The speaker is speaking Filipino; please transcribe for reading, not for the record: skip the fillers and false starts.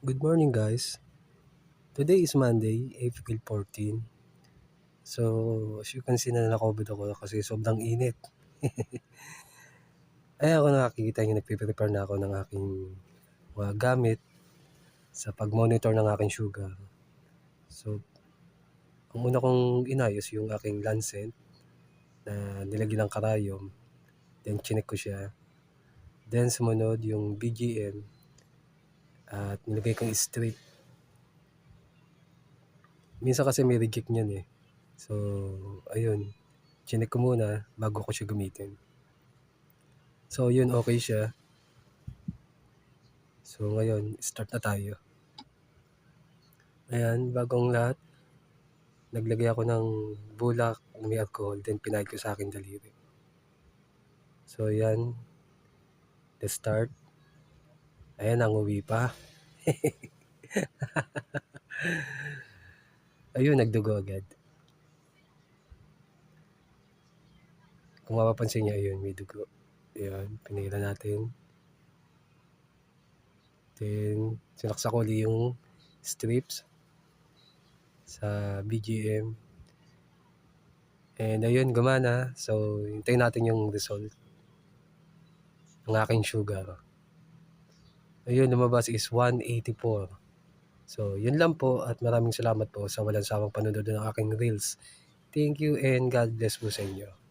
Good morning, guys. Today is Monday, April 14. So, as you can see na nakakobid ako kasi sobrang init. Ay ako nakikita nyo, nagpiprepare na ako ng aking mga gamit sa pag-monitor ng aking sugar. So, ang una kong inayos yung aking Lancet na nilagyan ng karayom. Then, chinek ko siya. Then, sumunod yung BGM at nilagay kong strip. Minsan kasi may reject niyan eh. So, ayun. Chinek ko muna bago ko siya gamitin. So, yun, okay siya. So, ngayon, start na tayo. Ayan, bagong lahat, naglagay ako ng bulak na may alcohol, then pinahid ko sa aking daliri. So, ayan, the start. Ayan, nanguwi pa. Ayun, nagdugo agad. Kung mapapansin niyo, ayun, may dugo. Ayan, pinila natin. Then, sinaksak ulit yung strips sa BGM. And ayun, gumana. So, hintayin natin yung result ng aking sugar. Ayun, lumabas is 184. So, yun lang po at maraming salamat po sa walang sawang panonood ng aking reels. Thank you and God bless po sa inyo.